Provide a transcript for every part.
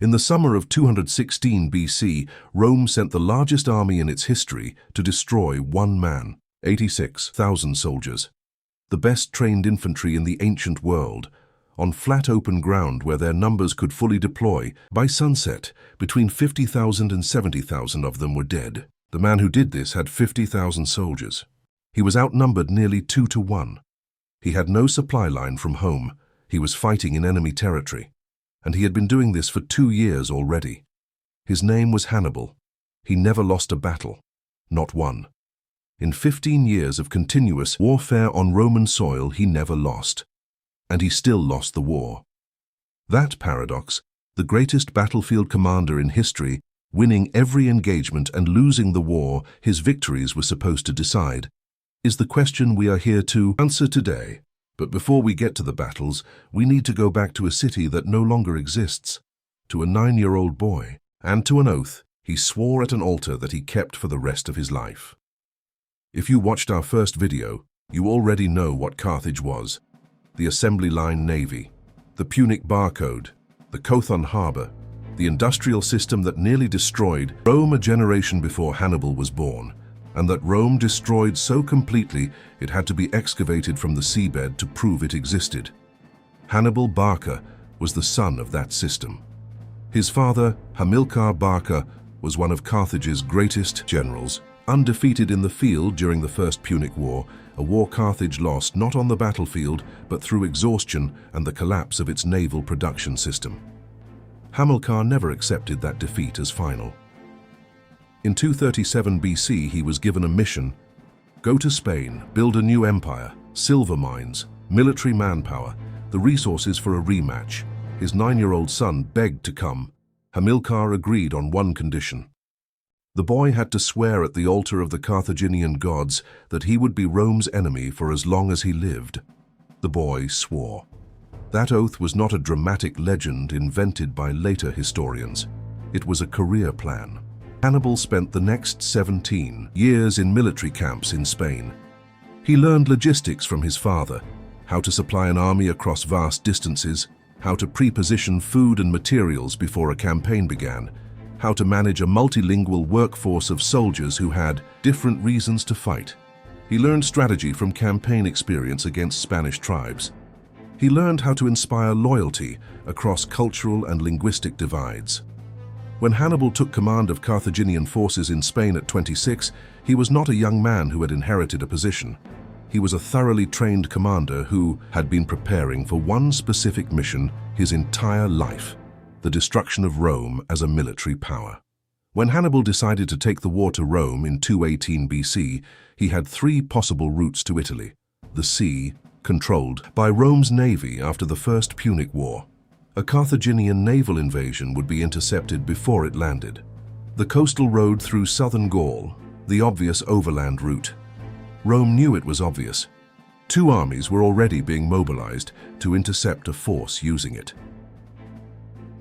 In the summer of 216 BC, Rome sent the largest army in its history to destroy one man, 86,000 soldiers, the best-trained infantry in the ancient world, on flat open ground where their numbers could fully deploy. By sunset, between 50,000 and 70,000 of them were dead. The man who did this had 50,000 soldiers. He was outnumbered nearly 2 to 1. He had no supply line from home. He was fighting in enemy territory. And he had been doing this for 2 years already. His name was Hannibal. He never lost a battle. Not one. In 15 years of continuous warfare on Roman soil, he never lost. And he still lost the war. That paradox, the greatest battlefield commander in history, winning every engagement and losing the war his victories were supposed to decide, is the question we are here to answer today. But before we get to the battles, we need to go back to a city that no longer exists, to a 9-year-old boy, and to an oath he swore at an altar that he kept for the rest of his life. If you watched our first video, you already know what Carthage was: the assembly line navy, the Punic barcode, the Cothon harbor, the industrial system that nearly destroyed Rome a generation before Hannibal was born, and that Rome destroyed so completely it had to be excavated from the seabed to prove it existed. Hannibal Barca was the son of that system. His father, Hamilcar Barca, was one of Carthage's greatest generals, undefeated in the field during the First Punic War, a war Carthage lost not on the battlefield but through exhaustion and the collapse of its naval production system. Hamilcar never accepted that defeat as final. In 237 BC, he was given a mission: go to Spain, build a new empire, silver mines, military manpower, the resources for a rematch. His 9-year-old son begged to come. Hamilcar agreed on one condition. The boy had to swear at the altar of the Carthaginian gods that he would be Rome's enemy for as long as he lived. The boy swore. That oath was not a dramatic legend invented by later historians. It was a career plan. Hannibal spent the next 17 years in military camps in Spain. He learned logistics from his father: how to supply an army across vast distances, how to pre-position food and materials before a campaign began, how to manage a multilingual workforce of soldiers who had different reasons to fight. He learned strategy from campaign experience against Spanish tribes. He learned how to inspire loyalty across cultural and linguistic divides. When Hannibal took command of Carthaginian forces in Spain at 26, he was not a young man who had inherited a position. He was a thoroughly trained commander who had been preparing for one specific mission his entire life: the destruction of Rome as a military power. When Hannibal decided to take the war to Rome in 218 BC, he had 3 possible routes to Italy: the sea, controlled by Rome's navy after the First Punic War. A Carthaginian naval invasion would be intercepted before it landed. The coastal road through southern Gaul, the obvious overland route. Rome knew it was obvious. 2 armies were already being mobilized to intercept a force using it.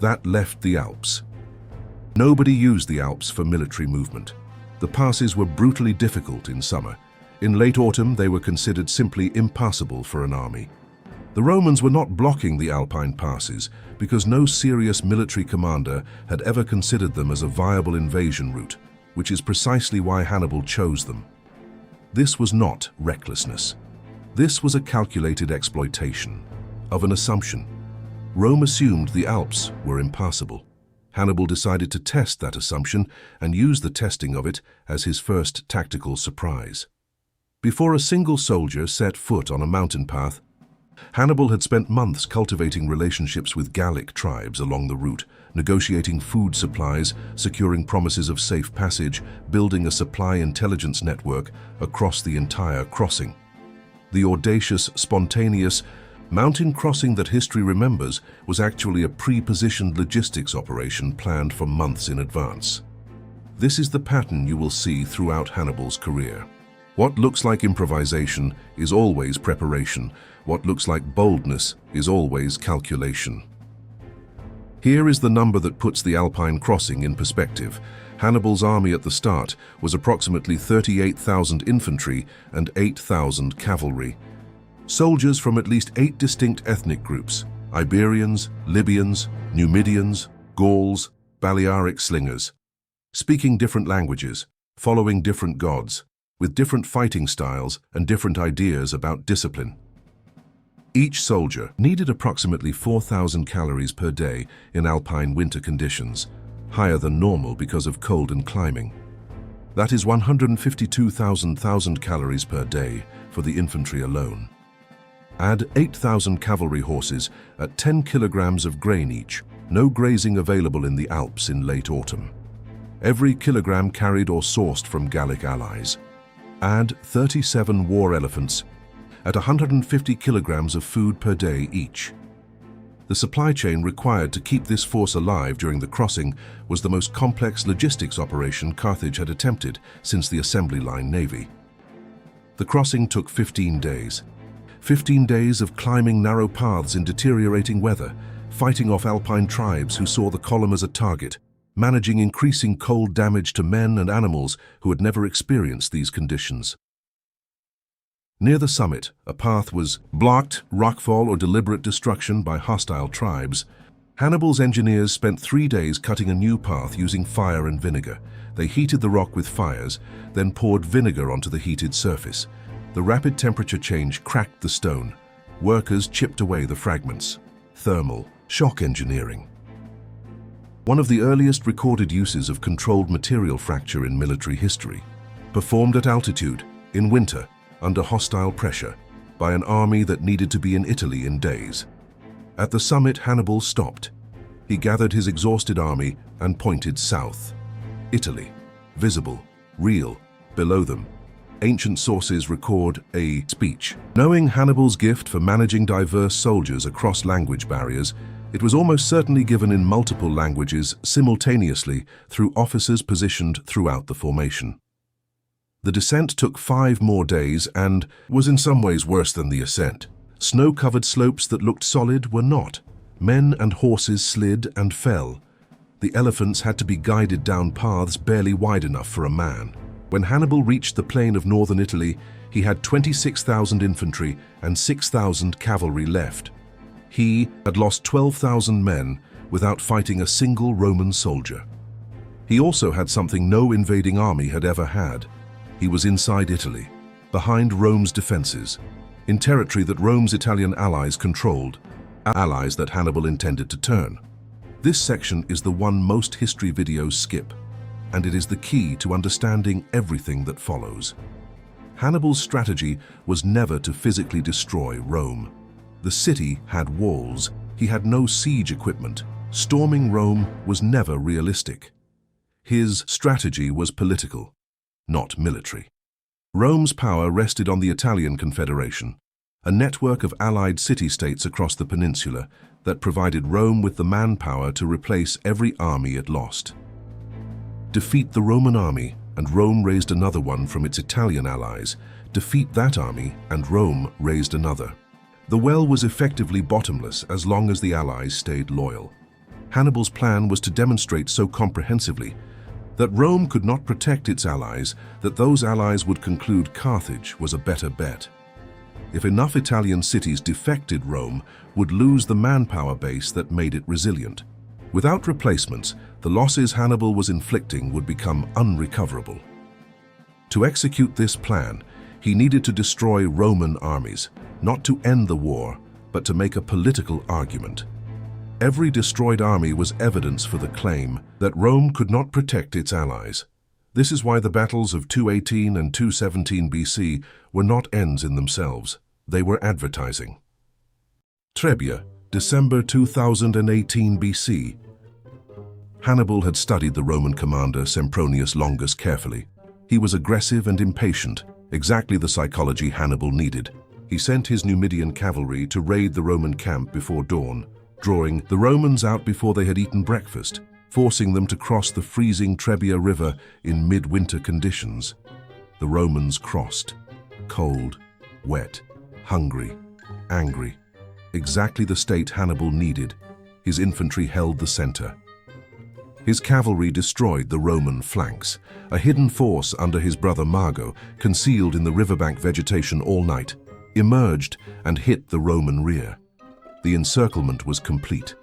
That left the Alps. Nobody used the Alps for military movement. The passes were brutally difficult in summer. In late autumn, they were considered simply impassable for an army. The Romans were not blocking the Alpine passes because no serious military commander had ever considered them as a viable invasion route, which is precisely why Hannibal chose them. This was not recklessness. This was a calculated exploitation of an assumption. Rome assumed the Alps were impassable. Hannibal decided to test that assumption and use the testing of it as his first tactical surprise. Before a single soldier set foot on a mountain path, Hannibal had spent months cultivating relationships with Gallic tribes along the route, negotiating food supplies, securing promises of safe passage, building a supply intelligence network across the entire crossing. The audacious, spontaneous mountain crossing that history remembers was actually a pre-positioned logistics operation planned for months in advance. This is the pattern you will see throughout Hannibal's career. What looks like improvisation is always preparation. What looks like boldness is always calculation. Here is the number that puts the Alpine crossing in perspective. Hannibal's army at the start was approximately 38,000 infantry and 8,000 cavalry. Soldiers from at least 8 distinct ethnic groups: Iberians, Libyans, Numidians, Gauls, Balearic slingers, speaking different languages, following different gods, with different fighting styles and different ideas about discipline. Each soldier needed approximately 4,000 calories per day in alpine winter conditions, higher than normal because of cold and climbing. That is 152,000 calories per day for the infantry alone. Add 8,000 cavalry horses at 10 kilograms of grain each, no grazing available in the Alps in late autumn. Every kilogram carried or sourced from Gallic allies. Add 37 war elephants at 150 kilograms of food per day each. The supply chain required to keep this force alive during the crossing was the most complex logistics operation Carthage had attempted since the assembly line navy. The crossing took 15 days. 15 days of climbing narrow paths in deteriorating weather, fighting off alpine tribes who saw the column as a target, managing increasing cold damage to men and animals who had never experienced these conditions. Near the summit, a path was blocked, rockfall, or deliberate destruction by hostile tribes. Hannibal's engineers spent 3 days cutting a new path using fire and vinegar. They heated the rock with fires, then poured vinegar onto the heated surface. The rapid temperature change cracked the stone. Workers chipped away the fragments. Thermal shock engineering. One of the earliest recorded uses of controlled material fracture in military history. Performed at altitude, in winter, under hostile pressure, by an army that needed to be in Italy in days. At the summit, Hannibal stopped. He gathered his exhausted army and pointed south. Italy, visible, real, below them. Ancient sources record a speech. Knowing Hannibal's gift for managing diverse soldiers across language barriers, it was almost certainly given in multiple languages simultaneously through officers positioned throughout the formation. The descent took 5 more days and was in some ways worse than the ascent. Snow-covered slopes that looked solid were not. Men and horses slid and fell. The elephants had to be guided down paths barely wide enough for a man. When Hannibal reached the plain of northern Italy, he had 26,000 infantry and 6,000 cavalry left. He had lost 12,000 men without fighting a single Roman soldier. He also had something no invading army had ever had. He was inside Italy, behind Rome's defenses, in territory that Rome's Italian allies controlled, allies that Hannibal intended to turn. This section is the one most history videos skip, and it is the key to understanding everything that follows. Hannibal's strategy was never to physically destroy Rome. The city had walls. He had no siege equipment. Storming Rome was never realistic. His strategy was political, not military. Rome's power rested on the Italian Confederation, a network of allied city-states across the peninsula that provided Rome with the manpower to replace every army it lost. Defeat the Roman army, and Rome raised another one from its Italian allies. Defeat that army, and Rome raised another. The well was effectively bottomless as long as the allies stayed loyal. Hannibal's plan was to demonstrate so comprehensively that Rome could not protect its allies, that those allies would conclude Carthage was a better bet. If enough Italian cities defected, Rome would lose the manpower base that made it resilient. Without replacements, the losses Hannibal was inflicting would become unrecoverable. To execute this plan, he needed to destroy Roman armies, not to end the war, but to make a political argument. Every destroyed army was evidence for the claim that Rome could not protect its allies. This is why the battles of 218 and 217 BC were not ends in themselves. They were advertising. Trebia, December 2018 BC. Hannibal had studied the Roman commander Sempronius Longus carefully. He was aggressive and impatient, exactly the psychology Hannibal needed. He sent his Numidian cavalry to raid the Roman camp before dawn, drawing the Romans out before they had eaten breakfast, forcing them to cross the freezing Trebia River in midwinter conditions. The Romans crossed, cold, wet, hungry, angry. Exactly the state Hannibal needed. His infantry held the center. His cavalry destroyed the Roman flanks. A hidden force under his brother Mago, concealed in the riverbank vegetation all night, emerged and hit the Roman rear. The encirclement was complete.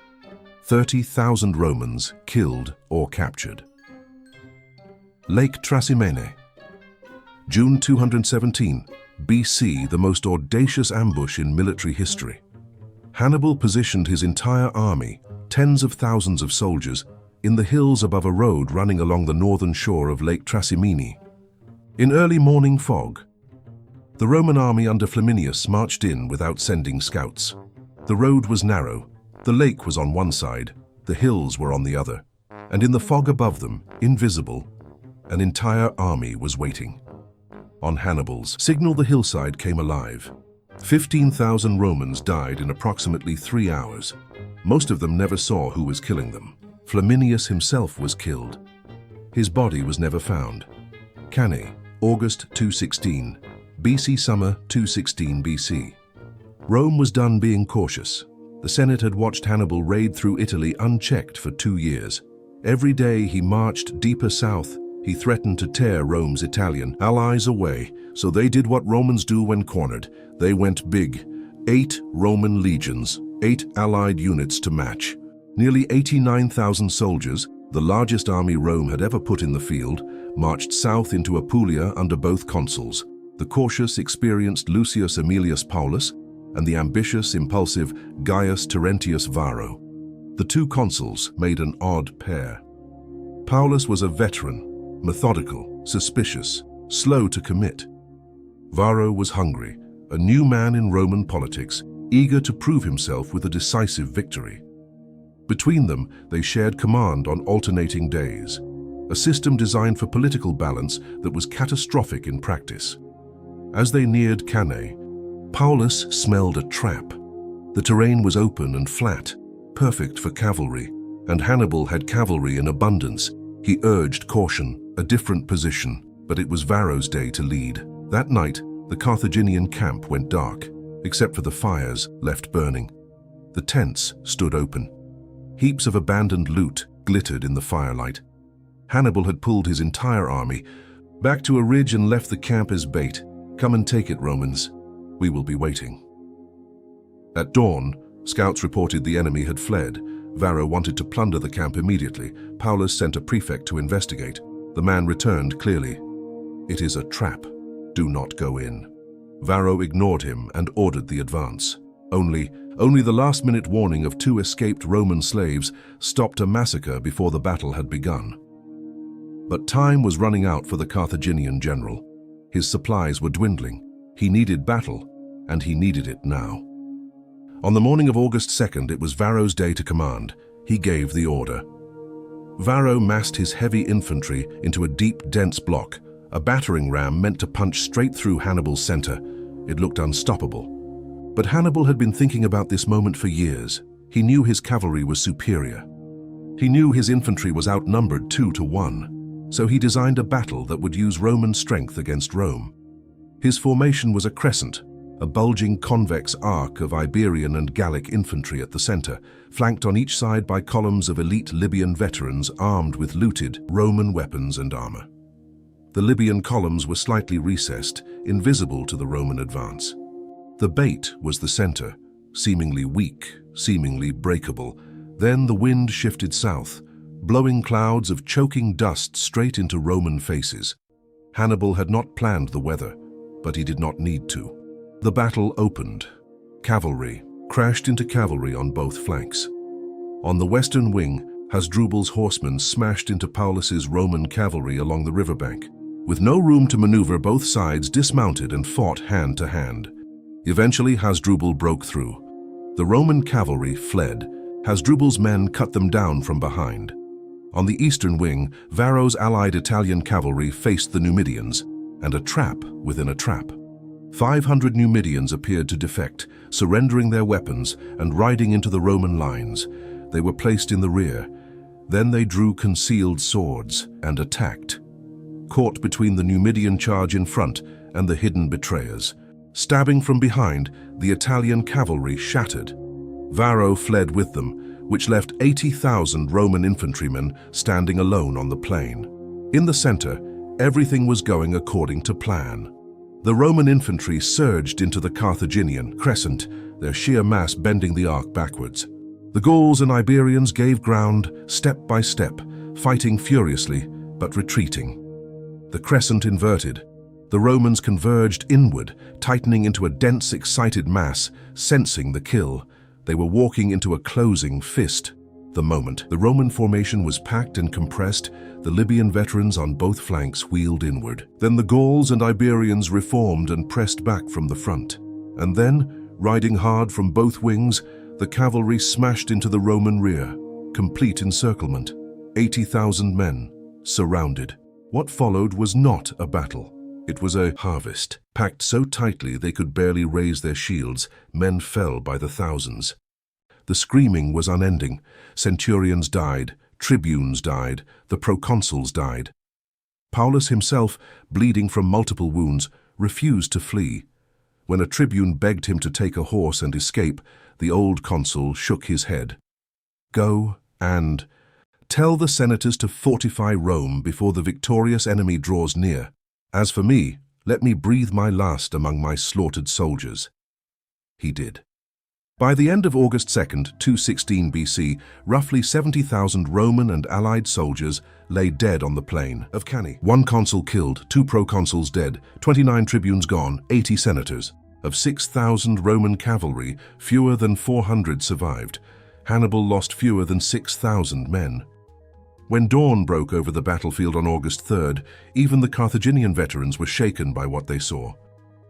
30,000 Romans killed or captured. Lake Trasimene. June 217 BC, the most audacious ambush in military history. Hannibal positioned his entire army, tens of thousands of soldiers, in the hills above a road running along the northern shore of Lake Trasimene. In early morning fog, the Roman army under Flaminius marched in without sending scouts. The road was narrow, the lake was on one side, the hills were on the other, and in the fog above them, invisible, an entire army was waiting. On Hannibal's signal, the hillside came alive. 15,000 Romans died in approximately 3 hours. Most of them never saw who was killing them. Flaminius himself was killed. His body was never found. Cannae, August 216, BC summer 216 BC. Rome was done being cautious. The Senate had watched Hannibal raid through Italy unchecked for 2 years. Every day he marched deeper south. He threatened to tear Rome's Italian allies away, so they did what Romans do when cornered. They went big. 8 Roman legions, 8 allied units to match. Nearly 89,000 soldiers, the largest army Rome had ever put in the field, marched south into Apulia under both consuls, the cautious, experienced Lucius Aemilius Paulus and the ambitious, impulsive Gaius Terentius Varro. The 2 consuls made an odd pair. Paulus was a veteran, methodical, suspicious, slow to commit. Varro was hungry, a new man in Roman politics, eager to prove himself with a decisive victory. Between them, they shared command on alternating days, a system designed for political balance that was catastrophic in practice. As they neared Cannae, Paulus smelled a trap. The terrain was open and flat, perfect for cavalry, and Hannibal had cavalry in abundance. He urged caution, a different position, but it was Varro's day to lead. That night, the Carthaginian camp went dark, except for the fires left burning. The tents stood open. Heaps of abandoned loot glittered in the firelight. Hannibal had pulled his entire army back to a ridge and left the camp as bait. "Come and take it, Romans. We will be waiting." At dawn, scouts reported the enemy had fled. Varro wanted to plunder the camp immediately. Paulus sent a prefect to investigate. The man returned clearly. "It is a trap. Do not go in." Varro ignored him and ordered the advance. Only the last-minute warning of 2 escaped Roman slaves stopped a massacre before the battle had begun. But time was running out for the Carthaginian general. His supplies were dwindling. He needed battle, and he needed it now. On the morning of August 2nd, it was Varro's day to command. He gave the order. Varro massed his heavy infantry into a deep, dense block, a battering ram meant to punch straight through Hannibal's center. It looked unstoppable. But Hannibal had been thinking about this moment for years. He knew his cavalry was superior. He knew his infantry was outnumbered 2 to 1, so he designed a battle that would use Roman strength against Rome. His formation was a crescent, a bulging convex arc of Iberian and Gallic infantry at the center, flanked on each side by columns of elite Libyan veterans armed with looted Roman weapons and armor. The Libyan columns were slightly recessed, invisible to the Roman advance. The bait was the center, seemingly weak, seemingly breakable. Then the wind shifted south, blowing clouds of choking dust straight into Roman faces. Hannibal had not planned the weather, but he did not need to. The battle opened. Cavalry crashed into cavalry on both flanks. On the western wing, Hasdrubal's horsemen smashed into Paulus's Roman cavalry along the riverbank. With no room to maneuver, both sides dismounted and fought hand to hand. Eventually, Hasdrubal broke through. The Roman cavalry fled. Hasdrubal's men cut them down from behind. On the eastern wing, Varro's allied Italian cavalry faced the Numidians, and a trap within a trap. 500 Numidians appeared to defect, surrendering their weapons and riding into the Roman lines. They were placed in the rear. Then they drew concealed swords and attacked. Caught between the Numidian charge in front and the hidden betrayers. Stabbing from behind, the Italian cavalry shattered. Varro fled with them, which left 80,000 Roman infantrymen standing alone on the plain. In the center, everything was going according to plan. The Roman infantry surged into the Carthaginian crescent, their sheer mass bending the arc backwards. The Gauls and Iberians gave ground step by step, fighting furiously but retreating. The crescent inverted. The Romans converged inward, tightening into a dense, excited mass, sensing the kill. They were walking into a closing fist. The moment the Roman formation was packed and compressed, the Libyan veterans on both flanks wheeled inward. Then the Gauls and Iberians reformed and pressed back from the front. And then, riding hard from both wings, the cavalry smashed into the Roman rear. Complete encirclement. 80,000 men, surrounded. What followed was not a battle. It was a harvest. Packed so tightly they could barely raise their shields, men fell by the thousands. The screaming was unending. Centurions died, tribunes died, the proconsuls died. Paulus himself, bleeding from multiple wounds, refused to flee. When a tribune begged him to take a horse and escape, the old consul shook his head. Go and tell the senators to fortify Rome before the victorious enemy draws near. As for me, let me breathe my last among my slaughtered soldiers. He did. By the end of August 2nd, 216 BC, roughly 70,000 Roman and allied soldiers lay dead on the plain of Cannae. 1 consul killed, 2 proconsuls dead, 29 tribunes gone, 80 senators. Of 6,000 Roman cavalry, fewer than 400 survived. Hannibal lost fewer than 6,000 men. When dawn broke over the battlefield on August 3rd, even the Carthaginian veterans were shaken by what they saw.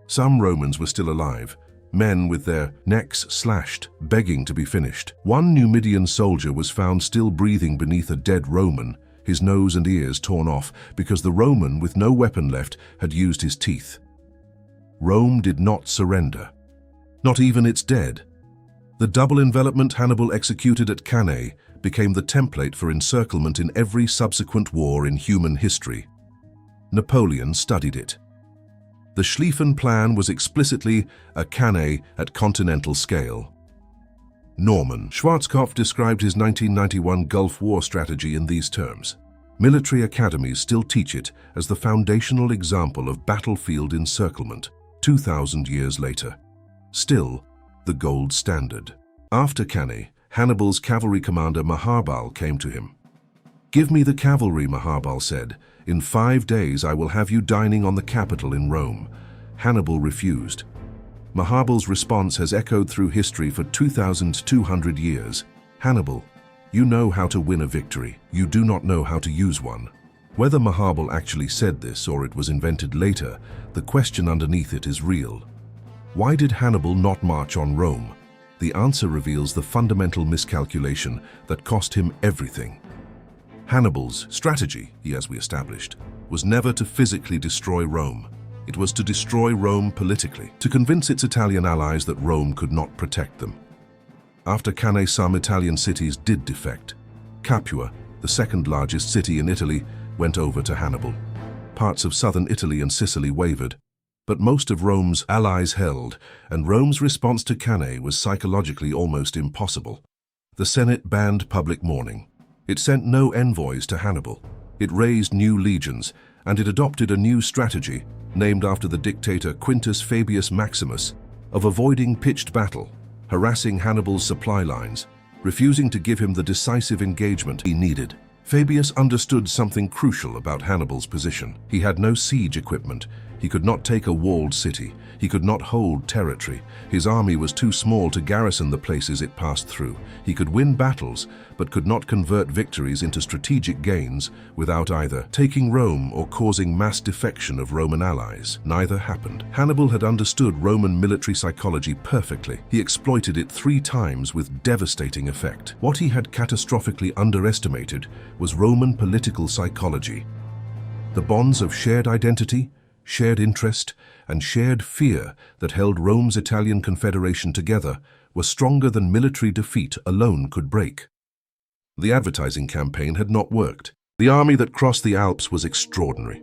Some Romans were still alive, men with their necks slashed, begging to be finished. 1 Numidian soldier was found still breathing beneath a dead Roman, his nose and ears torn off because the Roman, with no weapon left, had used his teeth. Rome did not surrender. Not even its dead. The double envelopment Hannibal executed at Cannae became the template for encirclement in every subsequent war in human history. Napoleon studied it. The Schlieffen Plan was explicitly a Cannae at continental scale. Norman Schwarzkopf described his 1991 Gulf War strategy in these terms. Military academies still teach it as the foundational example of battlefield encirclement, 2,000 years later. Still, the gold standard. After Cannae, Hannibal's cavalry commander Hannibal came to him. "Give me the cavalry," Hannibal said. "In 5 days I will have you dining on the Capitol in Rome." Hannibal refused. Hannibal's response has echoed through history for 2,200 years. "Hannibal, you know how to win a victory. You do not know how to use one." Whether Hannibal actually said this or it was invented later, the question underneath it is real. Why did Hannibal not march on Rome? The answer reveals the fundamental miscalculation that cost him everything. Hannibal's strategy, as we established, was never to physically destroy Rome. It was to destroy Rome politically, to convince its Italian allies that Rome could not protect them. After Cannae, some Italian cities did defect. Capua, the second largest city in Italy, went over to Hannibal. Parts of southern Italy and Sicily wavered, but most of Rome's allies held, and Rome's response to Cannae was psychologically almost impossible. The Senate banned public mourning. It sent no envoys to Hannibal. It raised new legions, and it adopted a new strategy, named after the dictator Quintus Fabius Maximus, of avoiding pitched battle, harassing Hannibal's supply lines, refusing to give him the decisive engagement he needed. Fabius understood something crucial about Hannibal's position. He had no siege equipment. He could not take a walled city. He could not hold territory. His army was too small to garrison the places it passed through. He could win battles, but could not convert victories into strategic gains without either taking Rome or causing mass defection of Roman allies. Neither happened. Hannibal had understood Roman military psychology perfectly. He exploited it 3 times with devastating effect. What he had catastrophically underestimated was Roman political psychology. The bonds of shared identity, shared interest, and shared fear that held Rome's Italian confederation together were stronger than military defeat alone could break. The advertising campaign had not worked. The army that crossed the Alps was extraordinary.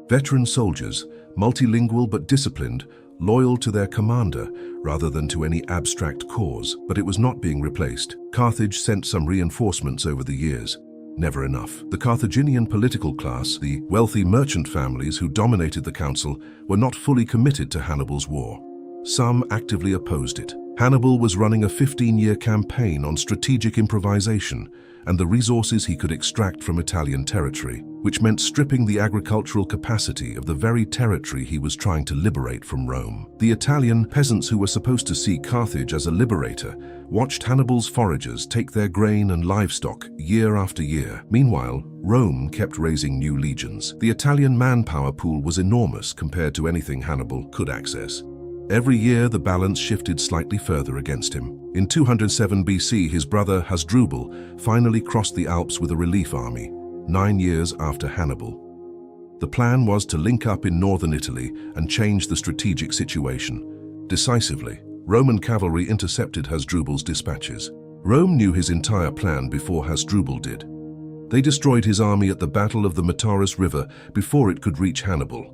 Veteran soldiers, multilingual but disciplined, loyal to their commander rather than to any abstract cause. But it was not being replaced. Carthage sent some reinforcements over the years. Never enough. The Carthaginian political class, the wealthy merchant families who dominated the council, were not fully committed to Hannibal's war. Some actively opposed it. Hannibal was running a 15-year campaign on strategic improvisation and the resources he could extract from Italian territory, which meant stripping the agricultural capacity of the very territory he was trying to liberate from Rome. The Italian peasants, who were supposed to see Carthage as a liberator, watched Hannibal's foragers take their grain and livestock year after year. Meanwhile, Rome kept raising new legions. The Italian manpower pool was enormous compared to anything Hannibal could access. Every year, the balance shifted slightly further against him. In 207 BC, his brother Hasdrubal finally crossed the Alps with a relief army, 9 years after Hannibal. The plan was to link up in northern Italy and change the strategic situation. Decisively, Roman cavalry intercepted Hasdrubal's dispatches. Rome knew his entire plan before Hasdrubal did. They destroyed his army at the Battle of the Metaurus River before it could reach Hannibal.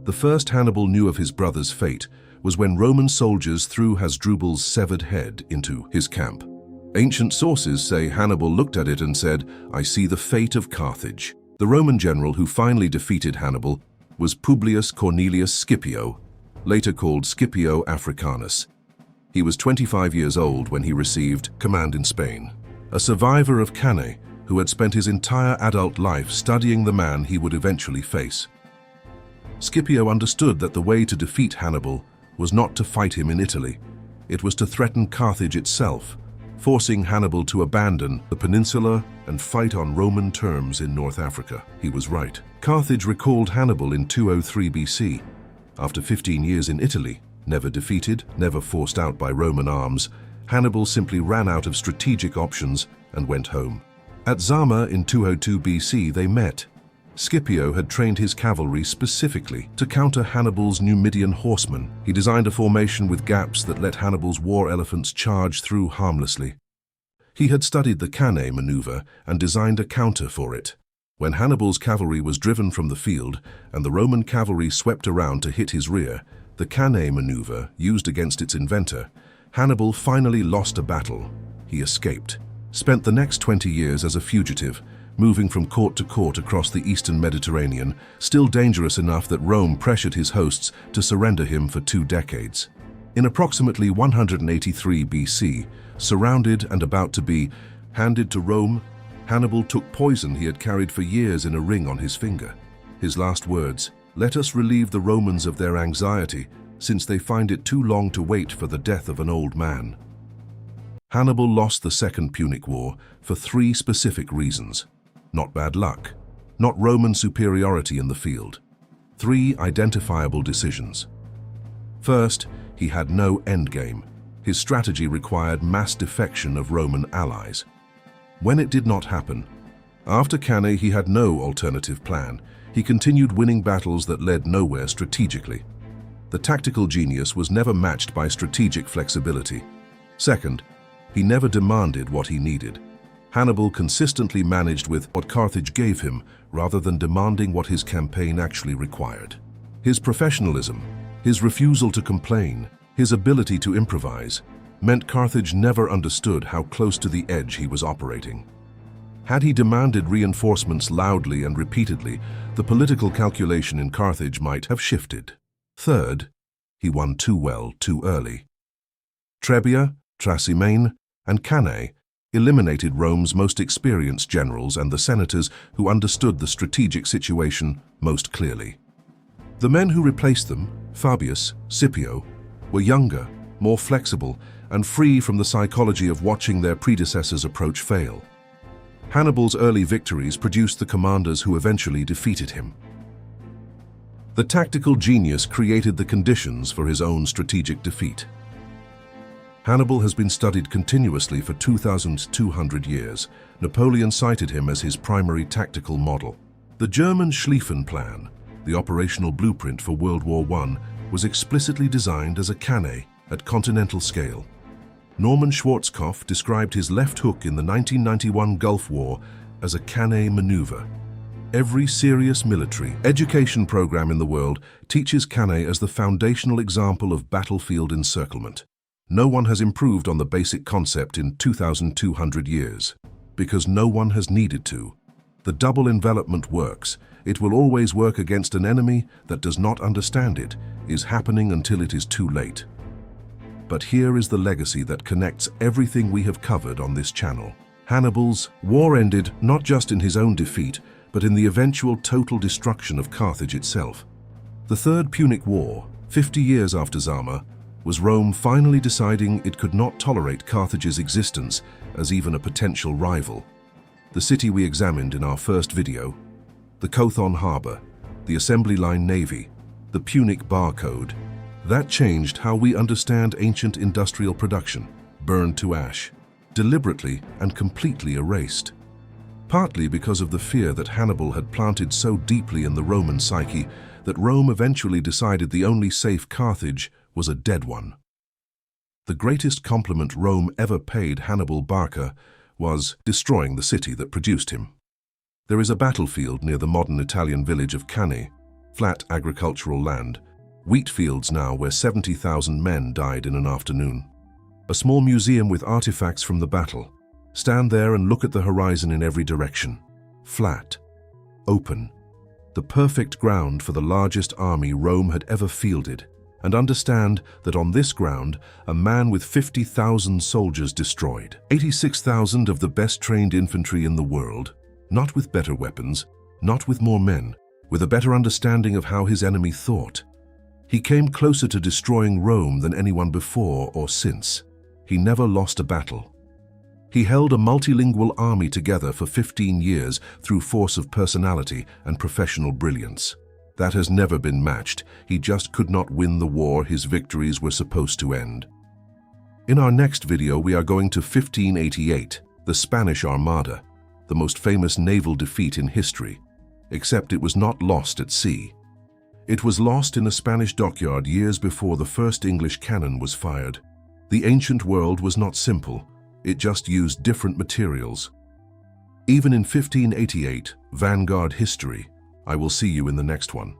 The first Hannibal knew of his brother's fate was when Roman soldiers threw Hasdrubal's severed head into his camp. Ancient sources say Hannibal looked at it and said, "I see the fate of Carthage." The Roman general who finally defeated Hannibal was Publius Cornelius Scipio, later called Scipio Africanus. He was 25 years old when he received command in Spain, a survivor of Cannae who had spent his entire adult life studying the man he would eventually face. Scipio understood that the way to defeat Hannibal was not to fight him in Italy. It was to threaten Carthage itself, forcing Hannibal to abandon the peninsula and fight on Roman terms in North Africa. He was right. Carthage recalled Hannibal in 203 BC. After 15 years in Italy, never defeated, never forced out by Roman arms, Hannibal simply ran out of strategic options and went home. At Zama in 202 BC, they met. Scipio had trained his cavalry specifically to counter Hannibal's Numidian horsemen. He designed a formation with gaps that let Hannibal's war elephants charge through harmlessly. He had studied the Cannae maneuver and designed a counter for it. When Hannibal's cavalry was driven from the field and the Roman cavalry swept around to hit his rear, the Cannae maneuver used against its inventor, Hannibal finally lost a battle. He escaped, spent the next 20 years as a fugitive, moving from court to court across the eastern Mediterranean, still dangerous enough that Rome pressured his hosts to surrender him for 2 decades. In approximately 183 BC, surrounded and about to be handed to Rome, Hannibal took poison he had carried for years in a ring on his finger. His last words, "Let us relieve the Romans of their anxiety, since they find it too long to wait for the death of an old man." Hannibal lost the Second Punic War for 3 specific reasons. Not bad luck, not Roman superiority in the field. 3 identifiable decisions. First, he had no endgame. His strategy required mass defection of Roman allies. When it did not happen, after Cannae he had no alternative plan. He continued winning battles that led nowhere strategically. The tactical genius was never matched by strategic flexibility. Second, he never demanded what he needed. Hannibal consistently managed with what Carthage gave him rather than demanding what his campaign actually required. His professionalism, his refusal to complain, his ability to improvise, meant Carthage never understood how close to the edge he was operating. Had he demanded reinforcements loudly and repeatedly, the political calculation in Carthage might have shifted. Third, he won too well too early. Trebia, Trasimene, and Cannae eliminated Rome's most experienced generals and the senators who understood the strategic situation most clearly. The men who replaced them, Fabius, Scipio, were younger, more flexible, and free from the psychology of watching their predecessors approach fail. Hannibal's early victories produced the commanders who eventually defeated him. The tactical genius created the conditions for his own strategic defeat. Hannibal has been studied continuously for 2,200 years. Napoleon cited him as his primary tactical model. The German Schlieffen Plan, the operational blueprint for World War I, was explicitly designed as a Cannae at continental scale. Norman Schwarzkopf described his left hook in the 1991 Gulf War as a Cannae maneuver. Every serious military education program in the world teaches Cannae as the foundational example of battlefield encirclement. No one has improved on the basic concept in 2,200 years, because no one has needed to. The double envelopment works. It will always work against an enemy that does not understand it, is happening until it is too late. But here is the legacy that connects everything we have covered on this channel. Hannibal's war ended not just in his own defeat, but in the eventual total destruction of Carthage itself. The Third Punic War, 50 years after Zama, was Rome finally deciding it could not tolerate Carthage's existence as even a potential rival. The city we examined in our first video, the Kothon Harbor, the assembly line navy, the Punic barcode, that changed how we understand ancient industrial production, burned to ash, deliberately and completely erased. Partly because of the fear that Hannibal had planted so deeply in the Roman psyche that Rome eventually decided the only safe Carthage was a dead one. The greatest compliment Rome ever paid Hannibal Barca was destroying the city that produced him. There is a battlefield near the modern Italian village of Cannae, flat agricultural land, wheat fields now where 70,000 men died in an afternoon. A small museum with artifacts from the battle. Stand there and look at the horizon in every direction. Flat, open, the perfect ground for the largest army Rome had ever fielded. And understand that on this ground, a man with 50,000 soldiers destroyed, 86,000 of the best-trained infantry in the world, not with better weapons, not with more men, with a better understanding of how his enemy thought. He came closer to destroying Rome than anyone before or since. He never lost a battle. He held a multilingual army together for 15 years through force of personality and professional brilliance. That has never been matched. He just could not win the war his victories were supposed to end. In our next video, we are going to 1588, the Spanish Armada, the most famous naval defeat in history, except it was not lost at sea. It was lost in a Spanish dockyard years before the first English cannon was fired. The ancient world was not simple. It just used different materials. Even in 1588, Vanguard history, I will see you in the next one.